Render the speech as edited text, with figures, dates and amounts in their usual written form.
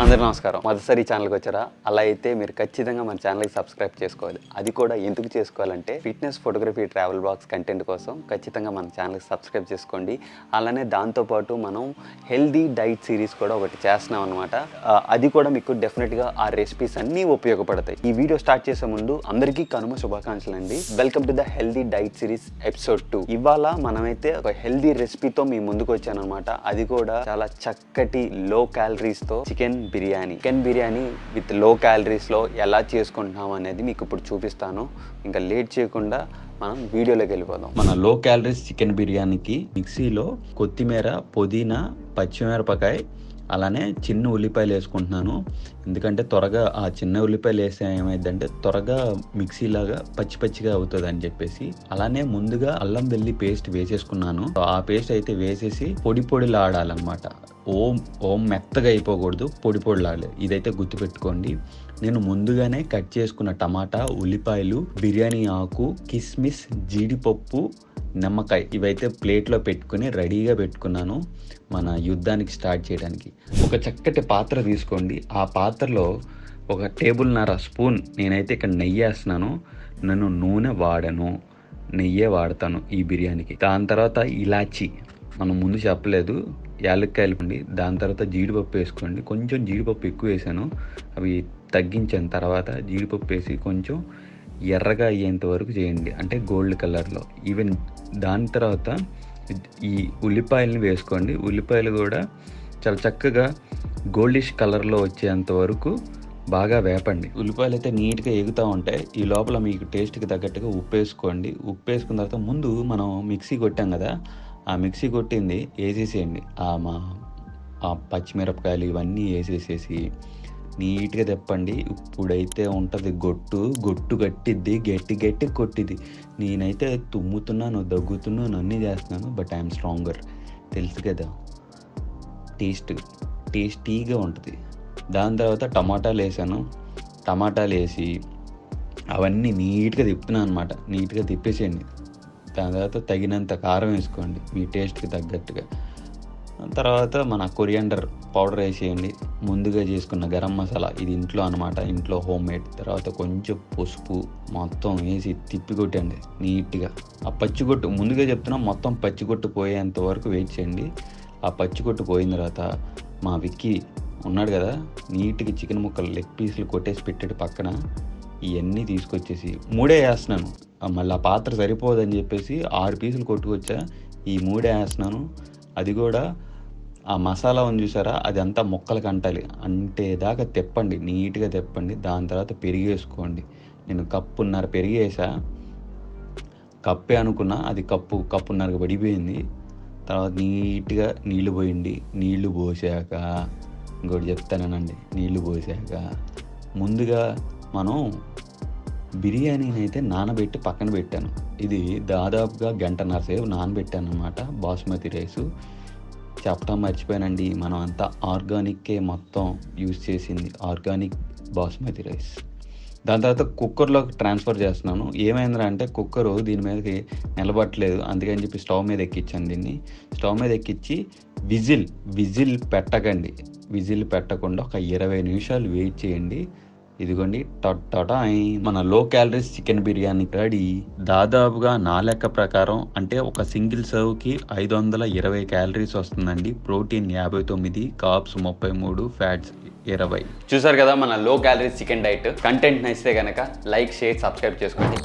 అందరికీ నమస్కారం. మొదటిసారి ఈ ఛానల్కి వచ్చారా? అలా అయితే మీరు ఖచ్చితంగా మన ఛానల్కి సబ్స్క్రైబ్ చేసుకోవాలి. అది కూడా ఎందుకు చేసుకోవాలంటే fitness, photography, travel blogs content కోసం ఖచ్చితంగా మన ఛానల్కి సబ్స్క్రైబ్ చేసుకోండి. అలానే దాంతోపాటు మనం హెల్దీ డైట్ సిరీస్ కూడా ఒకటి చేస్తున్నాం అనమాట. అది కూడా మీకు డెఫినెట్గా ఆ రెసిపీస్ అన్నీ ఉపయోగపడతాయి. ఈ వీడియో స్టార్ట్ చేసే ముందు అందరికీ కనుమ శుభాకాంక్షలు అండి. Welcome to the healthy diet series episode 2. ఇవాళ మనమైతే ఒక హెల్దీ రెసిపీతో మీ ముందుకు వచ్చాను అనమాట. అది కూడా చాలా చక్కటి లో క్యాలరీస్తో చికెన్ బిర్యానీ విత్ లో క్యాలరీస్లో ఎలా చేసుకుంటున్నాం అనేది మీకు ఇప్పుడు చూపిస్తాను. ఇంకా లేట్ చేయకుండా మనం వీడియోలోకి వెళ్ళిపోదాం. మన లో క్యాలరీస్ చికెన్ బిర్యానీకి మిక్సీలో కొత్తిమీర, పుదీనా, పచ్చిమిరపకాయ, అలానే చిన్న ఉల్లిపాయలు వేసుకుంటున్నాను. ఎందుకంటే త్వరగా ఆ చిన్న ఉల్లిపాయలు వేస్తే ఏమైందంటే త్వరగా మిక్సీలాగా పచ్చిగా అవుతుంది అని చెప్పేసి. అలానే ముందుగా అల్లం వెల్లి పేస్ట్ వేసేసుకున్నాను. ఆ పేస్ట్ అయితే వేసేసి పొడిలాడాలన్నమాట. ఓం మెత్తగా అయిపోకూడదు, పొడిలాడాలి. ఇదైతే గుర్తుపెట్టుకోండి. నేను ముందుగానే కట్ చేసుకున్న టమాటా, ఉల్లిపాయలు, బిర్యానీ ఆకు, కిస్మిస్, జీడిపప్పు, నిమ్మకాయ ఇవైతే ప్లేట్లో పెట్టుకుని రెడీగా పెట్టుకున్నాను మన యుద్ధానికి స్టార్ట్ చేయడానికి. ఒక చక్కటి పాత్ర తీసుకోండి. ఆ పాత్రలో ఒక టేబుల్న్నర స్పూన్ నేనైతే ఇక్కడ నెయ్యి వేస్తున్నాను. నేను నూనె వాడను, నెయ్యే వాడతాను ఈ బిర్యానీకి. దాని తర్వాత ఇలాచి, మనం ముందు చెప్పలేదు, యాలక్కాయలు పండి. దాని తర్వాత జీడిపప్పు వేసుకోండి. కొంచెం జీడిపప్పు ఎక్కువ వేసాను, అవి తగ్గించిన తర్వాత జీడిపప్పు వేసి కొంచెం ఎర్రగా అయ్యేంత వరకు చేయండి, అంటే గోల్డ్ కలర్లో. ఈవెన్ దాని తర్వాత ఈ ఉల్లిపాయలని వేసుకోండి. ఉల్లిపాయలు కూడా చాలా చక్కగా గోల్డిష్ కలర్లో వచ్చేంత వరకు బాగా వేపండి. ఉల్లిపాయలు అయితే నీట్గా ఎగుతూ ఉంటాయి. ఈ లోపల మీకు టేస్ట్కి తగ్గట్టుగా ఉప్పు వేసుకోండి. ఉప్పు వేసుకున్న తర్వాత ముందు మనం మిక్సీ కొట్టాం కదా, ఆ మిక్సీ కొట్టింది వేసేసేయండి. ఆ పచ్చిమిరపకాయలు ఇవన్నీ వేసేసేసి నీట్గా తెప్పండి. ఇప్పుడైతే ఉంటుంది గొట్టు కట్టిద్ది, గట్టి కొట్టిద్ది. నేనైతే తుమ్ముతున్నాను, దగ్గుతున్నాను, అన్నీ చేస్తున్నాను, బట్ ఐఎమ్ స్ట్రాంగర్, తెలుసు కదా. టేస్టీగా ఉంటుంది. దాని తర్వాత టమాటాలు వేసాను. టమాటాలు వేసి అవన్నీ నీట్గా తిప్పుతున్నాను అనమాట. నీట్గా తిప్పేసేయండి. దాని తర్వాత తగినంత కారం వేసుకోండి మీ టేస్ట్కి తగ్గట్టుగా. తర్వాత మన కొరియాండర్ పౌడర్ వేసేయండి. ముందుగా చేసుకున్న గరం మసాలా, ఇది ఇంట్లో అనమాట, ఇంట్లో హోమ్ మేడ్. తర్వాత కొంచెం పసుపు మొత్తం వేసి తిప్పి కొట్టండి నీట్గా. ఆ పచ్చిగొట్టు ముందుగా చెప్తున్నా, మొత్తం పచ్చిగొట్టు పోయేంత వరకు వెయిట్ చేయండి. ఆ పచ్చిగొట్టు పోయిన తర్వాత మా విక్కీ ఉన్నాడు కదా, నీట్గా చికెన్ ముక్కలు లెగ్ పీసులు కొట్టేసి పెట్టాడు పక్కన. ఇవన్నీ తీసుకొచ్చేసి 3 వేస్తున్నాను. మళ్ళీ ఆ పాత్ర సరిపోదని చెప్పేసి 6 పీసులు కొట్టుకొచ్చా. ఈ 3 వేస్తున్నాను. అది కూడా ఆ మసాలా ఉంది చూసారా, అది అంతా ముక్కలు కంటాలి అంటే దాకా తెప్పండి, నీట్గా తెప్పండి. దాని తర్వాత పెరిగి వేసుకోండి. నేను కప్పున్నర పెరిగి వేసా. కప్పే అనుకున్నా, అది కప్పున్నరకు పడిపోయింది. తర్వాత నీట్గా నీళ్లు పోయండి. నీళ్లు పోసాక ఇంకోటి చెప్తానండి, నీళ్లు పోసాక ముందుగా మనం బిర్యానీని అయితే నానబెట్టి పక్కన పెట్టాను. ఇది దాదాపుగా 1.5 గంట సేపు నానబెట్టాను అనమాట. బాస్మతి రైసు చెప్పడం మర్చిపోయానండి, మనం అంతా ఆర్గానిక్కే మొత్తం యూజ్ చేసింది, ఆర్గానిక్ బాస్మతి రైస్. దాని తర్వాత కుక్కర్లోకి ట్రాన్స్ఫర్ చేస్తున్నాను. ఏమైందిరా అంటే కుక్కరు దీని మీదకి నిలబట్టలేదు, అందుకని చెప్పి స్టవ్ మీద ఎక్కించాను. దీన్ని స్టవ్ మీద ఎక్కించి విజిల్ పెట్టకండి. విజిల్ పెట్టకుండా ఒక 20 నిమిషాలు వెయిట్ చేయండి. ఇదిగోండి మన లో క్యాలరీస్ చికెన్ బిర్యానీ రెడీ. దాదాపుగా నా లెక్క ప్రకారం అంటే ఒక సింగిల్ సర్వ్కి 520 క్యాలరీస్ వస్తుందండి. Protein 59, carbs 33, fats 20. చూసారు కదా మన లో క్యాలరీస్ చికెన్ డైట్. కంటెంట్ నచ్చితే కనుక లైక్, షేర్, సబ్స్క్రైబ్ చేసుకోండి.